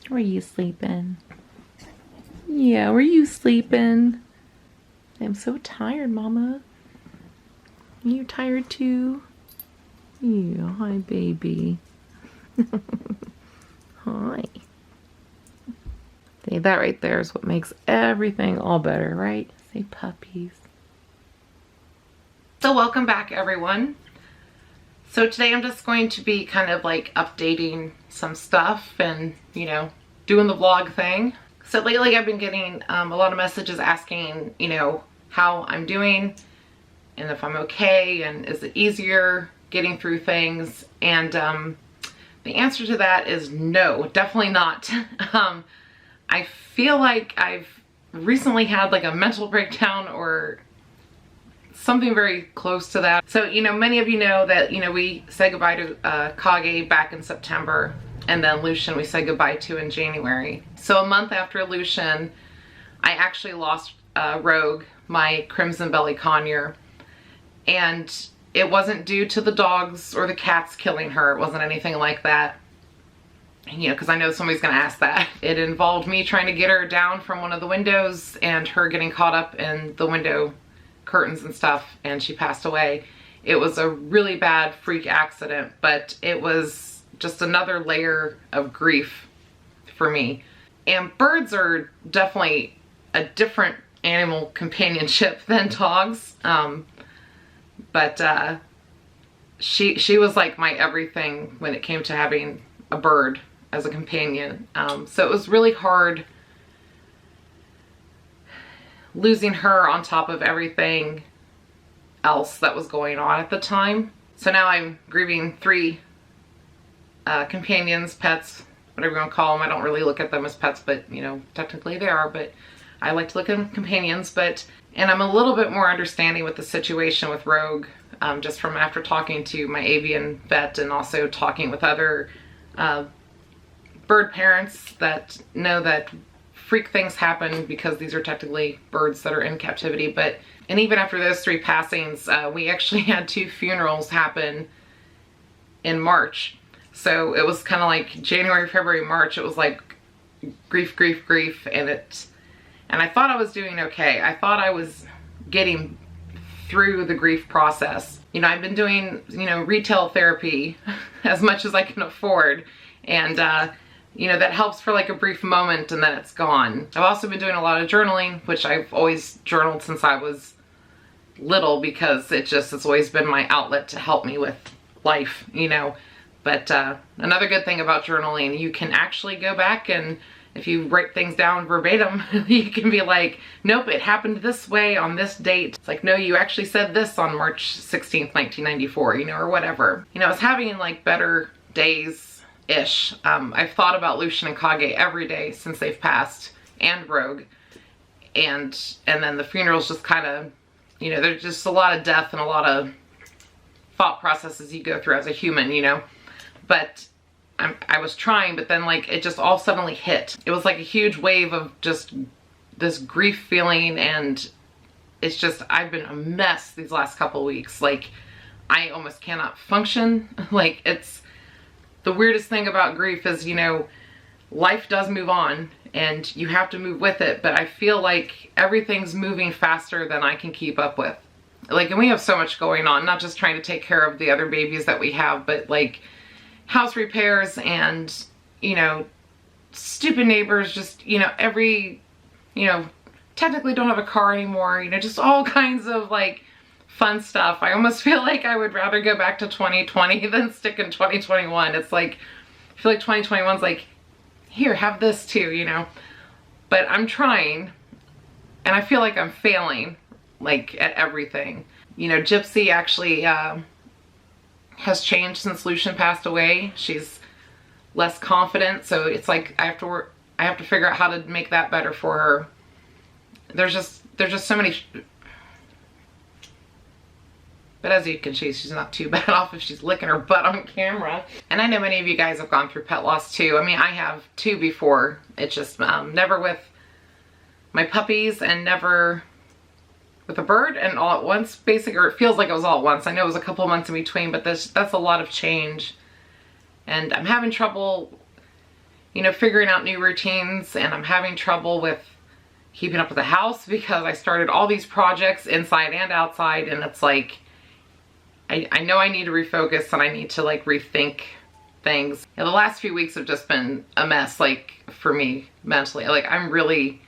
Were you sleeping? Yeah, were you sleeping? I'm so tired, Mama. Are you tired too? Yeah, hi, baby. Hi. See, that right there is what makes everything all better, right? Say puppies. So welcome back, everyone. So today I'm just going to be kind of like updating some stuff and, you know, doing the vlog thing. So lately I've been getting a lot of messages asking, you know, how I'm doing and if I'm okay and is it easier getting through things. And the answer to that is no, definitely not. I feel like I've recently had like a mental breakdown or something very close to that. So, you know, many of you know that, you know, we said goodbye to Kage back in September, and then Lucian we said goodbye to in January. So a month after Lucian, I actually lost Rogue, my Crimson Belly Conure, and it wasn't due to the dogs or the cats killing her. It wasn't anything like that. You know, because I know somebody's going to ask that. It involved me trying to get her down from one of the windows and her getting caught up in the window curtains and stuff, and she passed away. It was a really bad freak accident, but it was just another layer of grief for me. And birds are definitely a different animal companionship than dogs. But she was like my everything when it came to having a bird as a companion. So it was really hard losing her on top of everything else that was going on at the time. So now I'm grieving 3 companions, pets, whatever you want to call them. I don't really look at them as pets, but you know, technically they are, but I like to look at them companions. And I'm a little bit more understanding with the situation with Rogue, just from after talking to my avian vet and also talking with other bird parents that know that freak things happen because these are technically birds that are in captivity. And even after those 3 passings, we actually had 2 funerals happen in March. So it was kind of like January, February, March. It was like grief, grief, grief. And I thought I was doing okay. I thought I was getting through the grief process. You know, I've been doing, you know, retail therapy as much as I can afford. And, you know, that helps for like a brief moment and then it's gone. I've also been doing a lot of journaling, which I've always journaled since I was little because it's always been my outlet to help me with life, you know. But another good thing about journaling, you can actually go back and if you write things down verbatim, you can be like, nope, it happened this way on this date. It's like, no, you actually said this on March 16th, 1994, you know, or whatever. You know, I was having like better days-ish. I've thought about Lucian and Kage every day since they've passed, and Rogue. And then the funerals just kind of, you know, there's just a lot of death and a lot of thought processes you go through as a human, you know. But I was trying, but then like it just all suddenly hit. It was like a huge wave of just this grief feeling, and it's just, I've been a mess these last couple of weeks. Like I almost cannot function. Like it's the weirdest thing about grief is, you know, life does move on and you have to move with it, but I feel like everything's moving faster than I can keep up with. Like, and we have so much going on, not just trying to take care of the other babies that we have, but like house repairs and, you know, stupid neighbors, just, you know, you know, technically don't have a car anymore, you know, just all kinds of like fun stuff. I almost feel like I would rather go back to 2020 than stick in 2021. It's like, I feel like 2021's like, here, have this too, you know. But I'm trying, and I feel like I'm failing, like, at everything. You know, Gypsy actually has changed since Lucian passed away. She's less confident, so it's like I have to figure out how to make that better for her. There's just so many. But as you can see, she's not too bad off if she's licking her butt on camera. And I know many of you guys have gone through pet loss too. I mean, I have too before. It's just never with my puppies and never with a bird and all at once, basically, or it feels like it was all at once. I know it was a couple of months in between, but that's a lot of change. And I'm having trouble you know, figuring out new routines, and I'm having trouble with keeping up with the house because I started all these projects inside and outside, and it's like, I know I need to refocus and I need to like rethink things. The last few weeks have just been a mess, like for me mentally. Like I'm really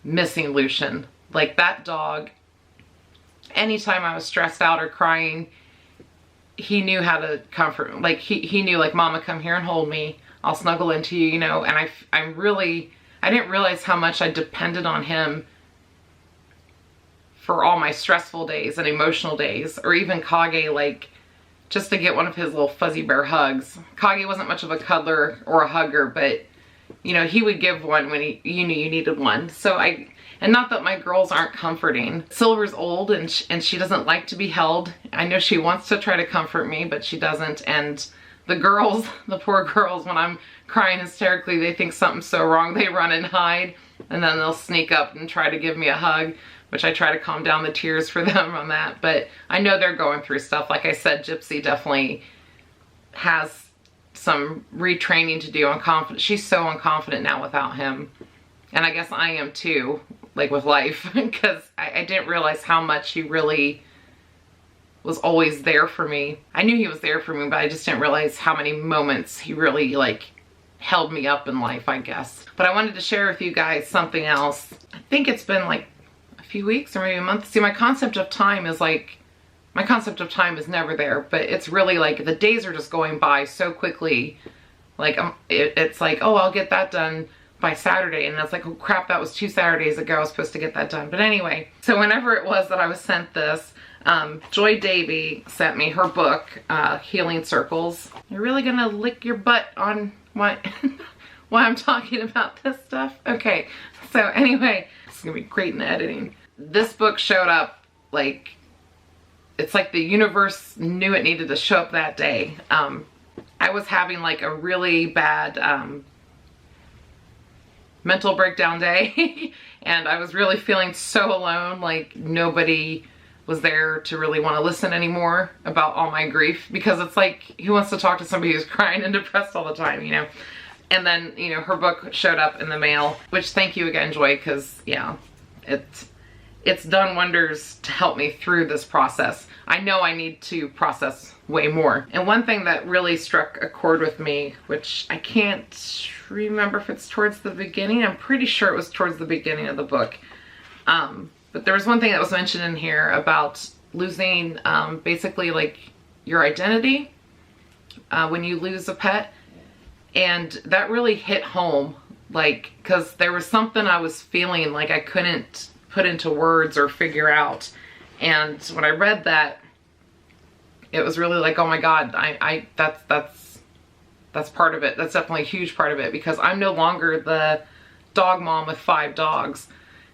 missing Lucian. Like that dog, anytime I was stressed out or crying, he knew how to comfort me. Like he knew like, Mama, come here and hold me. I'll snuggle into you, you know, and I didn't realize how much I depended on him for all my stressful days and emotional days, or even Kage, like just to get one of his little fuzzy bear hugs. Kage wasn't much of a cuddler or a hugger, but you know, he would give one when you knew you needed one. So and not that my girls aren't comforting. Silver's old and she doesn't like to be held. I know she wants to try to comfort me, but she doesn't. And the girls, the poor girls, when I'm crying hysterically, they think something's so wrong, they run and hide, and then they'll sneak up and try to give me a hug, which I try to calm down the tears for them on that. But I know they're going through stuff. Like I said, Gypsy definitely has some retraining to do on confidence. She's so unconfident now without him. And I guess I am too, like with life, because I didn't realize how much he really was always there for me. I knew he was there for me, but I just didn't realize how many moments he really like held me up in life, I guess. But I wanted to share with you guys something else. I think it's been like a few weeks or maybe a month. See, my concept of time is never there, but it's really like the days are just going by so quickly. Like it's like, oh, I'll get that done by Saturday, and it's like, oh crap, that was 2 Saturdays ago I was supposed to get that done. But anyway, so whenever it was that I was sent this, Joy Davy sent me her book, Healing Circles. You're really gonna lick your butt on why I'm talking about this stuff? Okay, so anyway, it's gonna be great in editing. This book showed up like, it's like the universe knew it needed to show up that day. I was having like a really bad mental breakdown day and I was really feeling so alone, like nobody was there to really want to listen anymore about all my grief, because it's like, who wants to talk to somebody who's crying and depressed all the time, you know? And then, you know, her book showed up in the mail, which thank you again, Joy, because yeah, it's done wonders to help me through this process. I know I need to process way more. And one thing that really struck a chord with me, which I can't remember if it's towards the beginning, I'm pretty sure it was towards the beginning of the book. But there was one thing that was mentioned in here about losing basically like your identity when you lose a pet. And that really hit home, like, because there was something I was feeling like I couldn't put into words or figure out. And when I read that, it was really like, oh my God, that's part of it. That's definitely a huge part of it, because I'm no longer the dog mom with 5 dogs.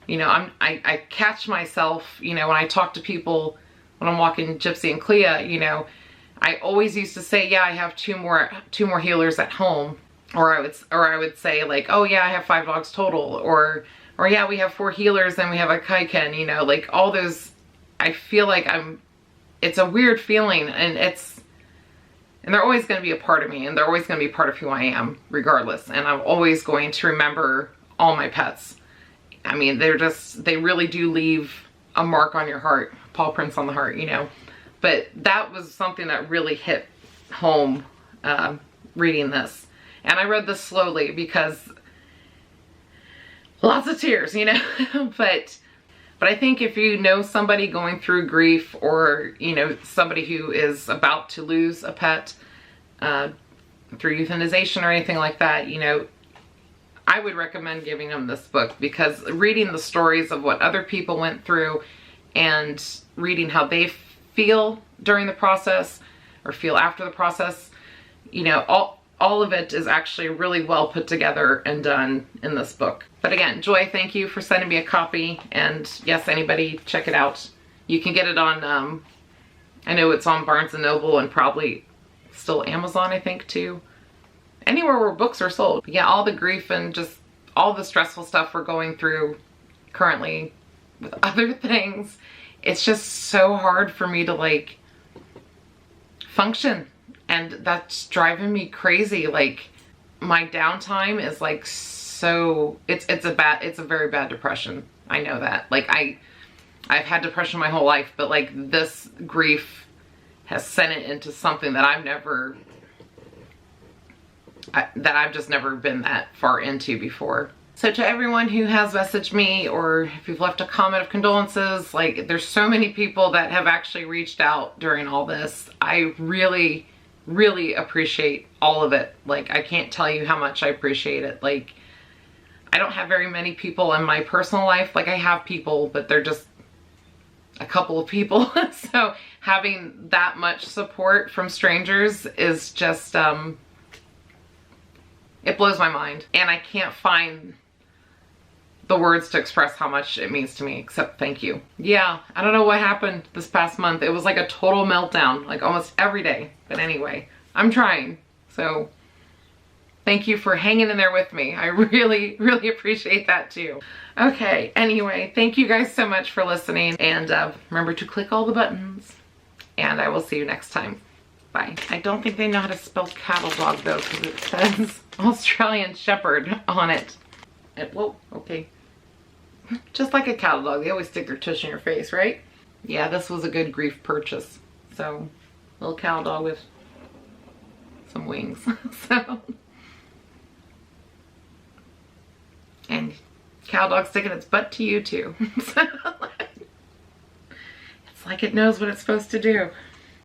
You know, I catch myself, you know, when I talk to people, when I'm walking Gypsy and Clea, you know, I always used to say, yeah, I have two more healers at home. Or I would say like, oh yeah, I have 5 dogs total. Or yeah, we have 4 healers and we have a Kaiken, you know, like all those, I feel like it's a weird feeling, and they're always going to be a part of me, and they're always going to be part of who I am regardless. And I'm always going to remember all my pets. I mean, they really do leave a mark on your heart, paw prints on the heart, you know. But that was something that really hit home reading this. And I read this slowly because lots of tears, you know. but I think if you know somebody going through grief, or, you know, somebody who is about to lose a pet through euthanization or anything like that, you know, I would recommend giving them this book, because reading the stories of what other people went through and reading how they feel during the process or feel after the process, you know, all of it is actually really well put together and done in this book. But again, Joy, thank you for sending me a copy, and yes, anybody check it out. You can get it on, I know it's on Barnes & Noble and probably still Amazon, I think, too. Anywhere where books are sold. But yeah, all the grief and just all the stressful stuff we're going through currently with other things, it's just so hard for me to like function, and that's driving me crazy. Like my downtime is like so, it's a very bad depression. I know that. Like I've had depression my whole life, but like this grief has sent it into something that I've just never been that far into before. So to everyone who has messaged me, or if you've left a comment of condolences, like there's so many people that have actually reached out during all this. I really, really appreciate all of it. Like I can't tell you how much I appreciate it. Like I don't have very many people in my personal life. Like I have people, but they're just a couple of people. So having that much support from strangers is just, it blows my mind. And I can't find the words to express how much it means to me, except thank you. Yeah, I don't know what happened this past month. It was like a total meltdown, like almost every day. But anyway, I'm trying. So thank you for hanging in there with me. I really, really appreciate that too. Okay, anyway, thank you guys so much for listening. And remember to click all the buttons. And I will see you next time. Bye. I don't think they know how to spell cattle dog though, because it says Australian Shepherd on it. Whoa, okay. Just like a cattle dog, they always stick their tush in your face, right? Yeah, this was a good grief purchase. So, little cattle dog with some wings. So, and cow dog sticking its butt to you too. So, it's like it knows what it's supposed to do.